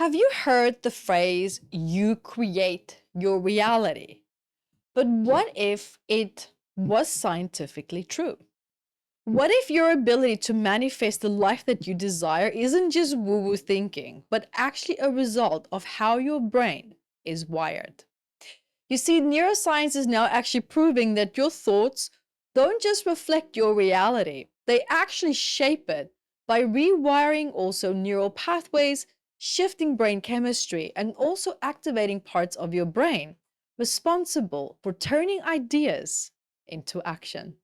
Have you heard the phrase, you create your reality? But what if it was scientifically true? What if your ability to manifest the life that you desire isn't just woo-woo thinking, but actually a result of how your brain is wired? You see, neuroscience is now actually proving that your thoughts don't just reflect your reality, they actually shape it by rewiring also neural pathways, shifting brain chemistry, and also activating parts of your brain responsible for turning ideas into action.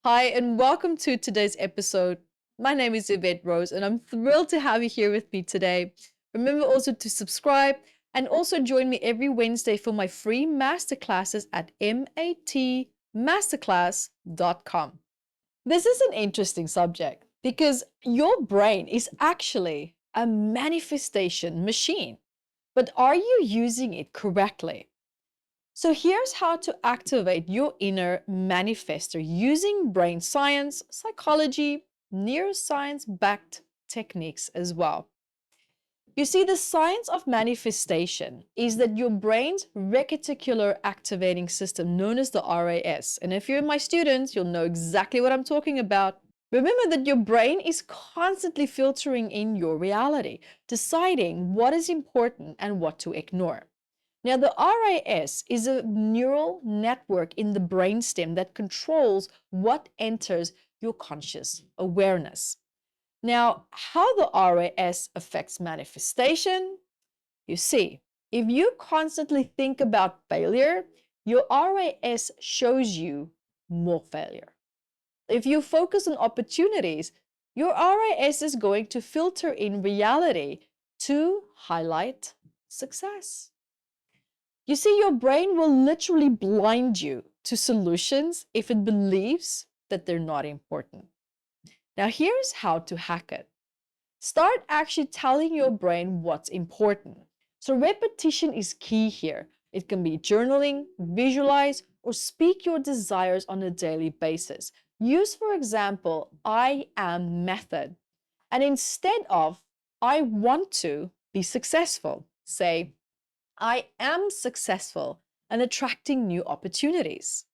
Hi, and welcome to today's episode. My name is Evette Rose, and I'm thrilled to have you here with me today. Remember also to subscribe and also join me every Wednesday for my free masterclasses at matmasterclass.com. This is an interesting subject because your brain is actually a manifestation machine. But are you using it correctly? So here's how to activate your inner manifestor using brain science, psychology, neuroscience-backed techniques as well. You see, the science of manifestation is that your brain's reticular activating system, known as the RAS, and if you're my students, you'll know exactly what I'm talking about. Remember that your brain is constantly filtering in your reality, deciding what is important and what to ignore. Now, the RAS is a neural network in the brainstem that controls what enters your conscious awareness. Now, how the RAS affects manifestation? You see, if you constantly think about failure, your RAS shows you more failure. If you focus on opportunities, your RAS is going to filter in reality to highlight success. You see, your brain will literally blind you to solutions if it believes that they're not important. Now, here's how to hack it. Start actually telling your brain what's important. So repetition is key here. It can be journaling, visualize, or speak your desires on a daily basis. Use, for example, I am method. And instead of I want to be successful, say, I am successful and attracting new opportunities.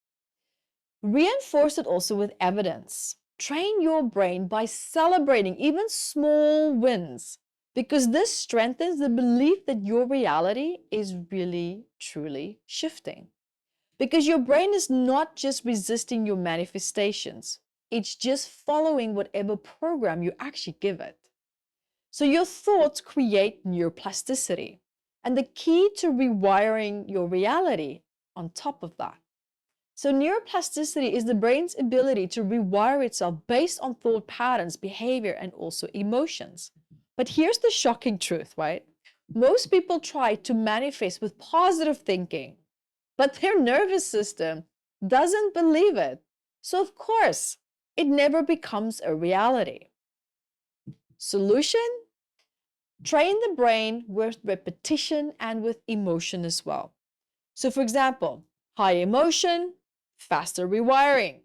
Reinforce it also with evidence. Train your brain by celebrating even small wins, because this strengthens the belief that your reality is really, truly shifting. Because your brain is not just resisting your manifestations, it's just following whatever program you actually give it. So your thoughts create neuroplasticity, and the key to rewiring your reality on top of that. So neuroplasticity is the brain's ability to rewire itself based on thought patterns, behavior, and also emotions. But here's the shocking truth, right? Most people try to manifest with positive thinking, but their nervous system doesn't believe it. So of course, it never becomes a reality. Solution? Train the brain with repetition and with emotion as well. So for example, high emotion, faster rewiring.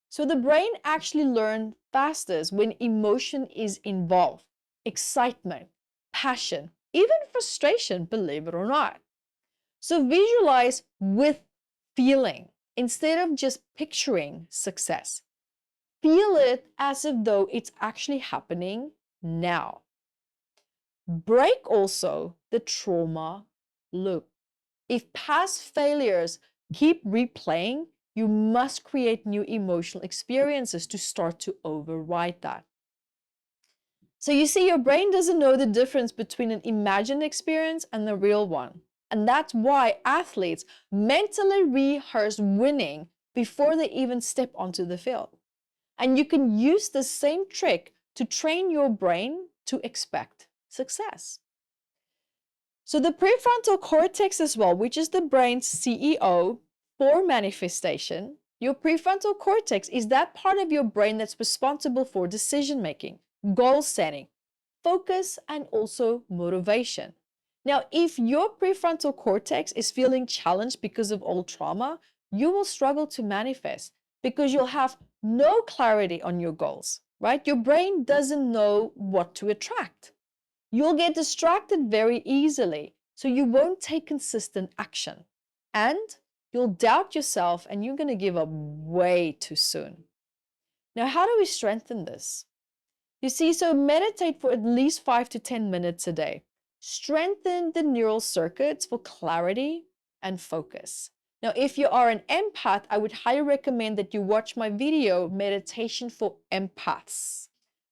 So the brain actually learns fastest when emotion is involved. Excitement, passion, even frustration, believe it or not. So visualize with feeling instead of just picturing success. Feel it as if though it's actually happening now. Break also the trauma loop. If past failures keep replaying, you must create new emotional experiences to start to override that. So you see, your brain doesn't know the difference between an imagined experience and the real one. And that's why athletes mentally rehearse winning before they even step onto the field. And you can use the same trick to train your brain to expect success. So the prefrontal cortex as well, which is the brain's CEO for manifestation, your prefrontal cortex is that part of your brain that's responsible for decision making, goal setting, focus, and also motivation. Now, if your prefrontal cortex is feeling challenged because of old trauma, you will struggle to manifest because you'll have no clarity on your goals, right? Your brain doesn't know what to attract. You'll get distracted very easily, so you won't take consistent action. And you'll doubt yourself and you're going to give up way too soon. Now, how do we strengthen this? You see, so meditate for at least 5 to 10 minutes a day. Strengthen the neural circuits for clarity and focus. Now, if you are an empath, I would highly recommend that you watch my video, Meditation for Empaths,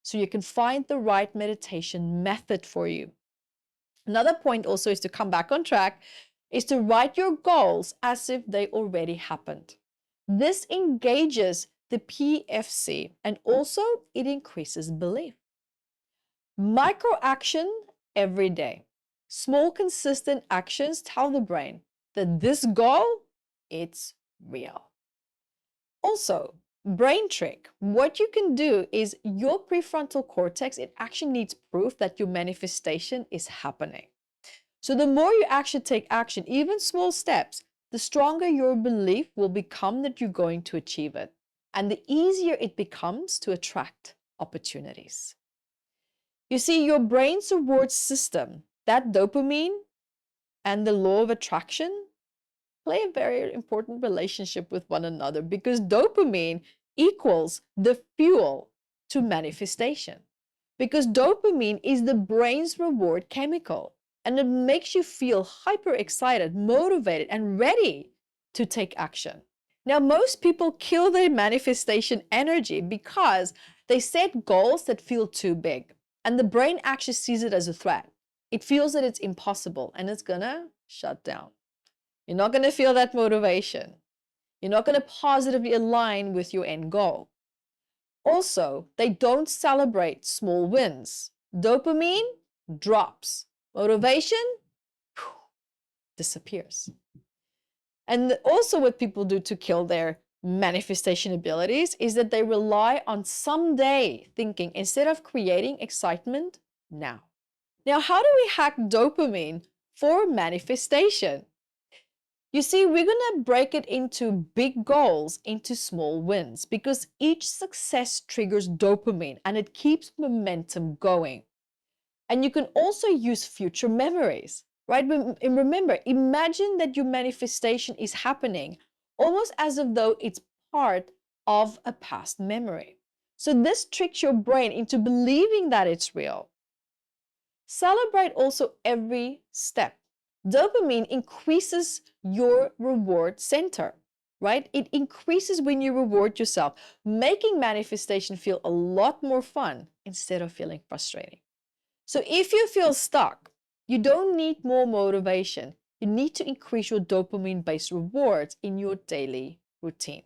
so you can find the right meditation method for you. Another point also is to come back on track, is to write your goals as if they already happened. This engages the PFC and also it increases belief. Micro action every day. Small consistent actions tell the brain that this goal, it's real. Also, brain trick. What you can do is your prefrontal cortex, it actually needs proof that your manifestation is happening. So the more you actually take action, even small steps, the stronger your belief will become that you're going to achieve it. And the easier it becomes to attract opportunities. You see, your brain's reward system, that dopamine and the law of attraction, play a very important relationship with one another because dopamine equals the fuel to manifestation. Because dopamine is the brain's reward chemical and it makes you feel hyper excited, motivated, and ready to take action. Now, most people kill their manifestation energy because they set goals that feel too big and the brain actually sees it as a threat. It feels that it's impossible and it's gonna shut down. You're not going to feel that motivation. You're not going to positively align with your end goal. Also, they don't celebrate small wins. Dopamine drops. Motivation disappears. And also what people do to kill their manifestation abilities is that they rely on someday thinking instead of creating excitement now. Now, how do we hack dopamine for manifestation? You see, we're going to break it into big goals, into small wins, because each success triggers dopamine and it keeps momentum going. And you can also use future memories, right? And remember, imagine that your manifestation is happening almost as if though it's part of a past memory. So this tricks your brain into believing that it's real. Celebrate also every step. Dopamine increases your reward center, right? It increases when you reward yourself, making manifestation feel a lot more fun instead of feeling frustrating. So if you feel stuck, you don't need more motivation. You need to increase your dopamine-based rewards in your daily routine.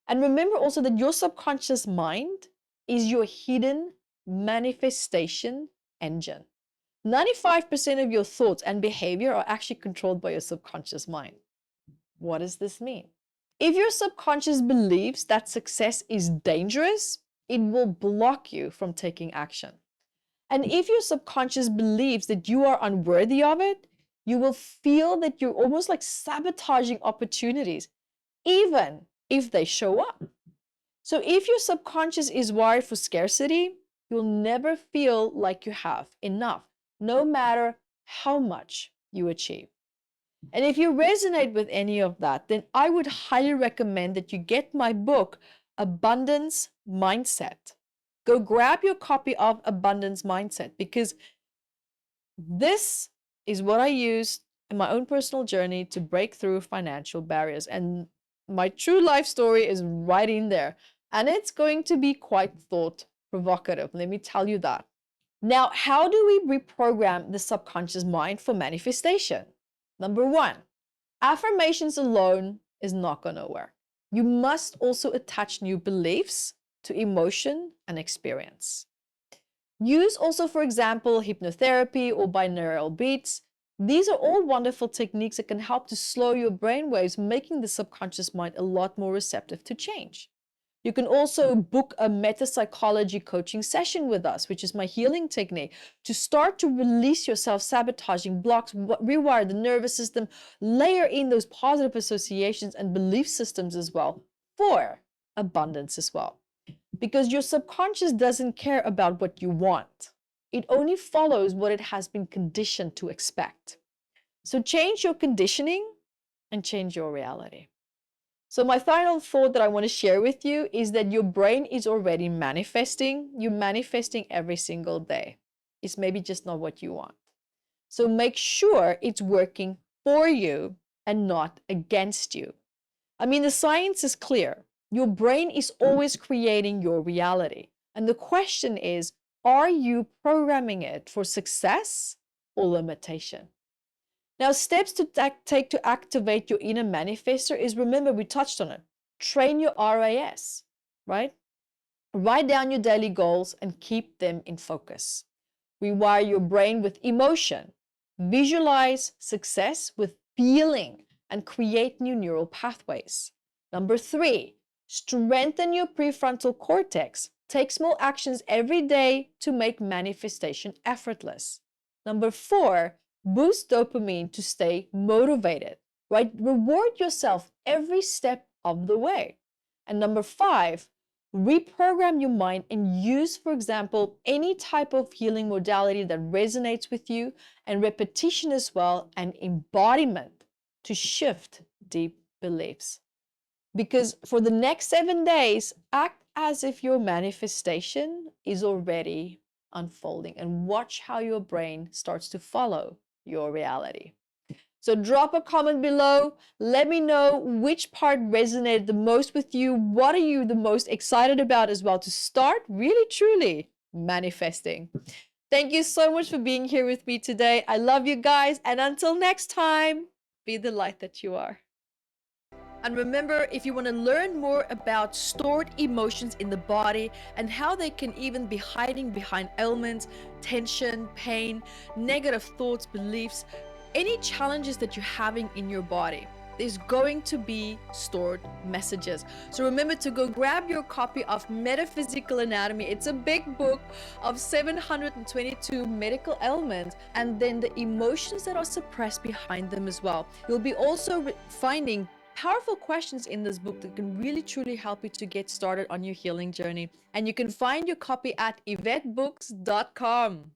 And remember also that your subconscious mind is your hidden manifestation engine. 95% of your thoughts and behavior are actually controlled by your subconscious mind. What does this mean? If your subconscious believes that success is dangerous, it will block you from taking action. And if your subconscious believes that you are unworthy of it, you will feel that you're almost like sabotaging opportunities, even if they show up. So if your subconscious is wired for scarcity, you'll never feel like you have enough, no matter how much you achieve. And if you resonate with any of that, then I would highly recommend that you get my book, Abundance Mindset. Go grab your copy of Abundance Mindset because this is what I used in my own personal journey to break through financial barriers. And my true life story is right in there. And it's going to be quite thought provocative. Let me tell you that. Now, how do we reprogram the subconscious mind for manifestation? Number one, affirmations alone is not going to work. You must also attach new beliefs to emotion and experience. Use also, for example, hypnotherapy or binaural beats. These are all wonderful techniques that can help to slow your brain waves, making the subconscious mind a lot more receptive to change. You can also book a meta-psychology coaching session with us, which is my healing technique, to start to release your self-sabotaging blocks, rewire the nervous system, layer in those positive associations and belief systems as well for abundance as well. Because your subconscious doesn't care about what you want. It only follows what it has been conditioned to expect. So change your conditioning and change your reality. So my final thought that I want to share with you is that your brain is already manifesting. You're manifesting every single day. It's maybe just not what you want. So make sure it's working for you and not against you. I mean, the science is clear. Your brain is always creating your reality. And the question is, are you programming it for success or limitation? Now, steps to take to activate your inner manifestor is, remember, we touched on it. Train your RAS, right? Write down your daily goals and keep them in focus. Rewire your brain with emotion. Visualize success with feeling and create new neural pathways. Number 3, strengthen your prefrontal cortex. Take small actions every day to make manifestation effortless. Number 4, boost dopamine to stay motivated, right? Reward yourself every step of the way. And number 5, reprogram your mind and use, for example, any type of healing modality that resonates with you, and repetition as well, and embodiment to shift deep beliefs. Because for the next 7 days, act as if your manifestation is already unfolding and watch how your brain starts to follow your reality. So drop a comment below. Let me know which part resonated the most with you. What are you the most excited about as well to start really, truly manifesting? Thank you so much for being here with me today. I love you guys. And until next time, be the light that you are. And remember, if you want to learn more about stored emotions in the body and how they can even be hiding behind ailments, tension, pain, negative thoughts, beliefs, any challenges that you're having in your body, there's going to be stored messages. So remember to go grab your copy of Metaphysical Anatomy. It's a big book of 722 medical ailments and then the emotions that are suppressed behind them as well. You'll be also finding powerful questions in this book that can really truly help you to get started on your healing journey. And you can find your copy at evettebooks.com.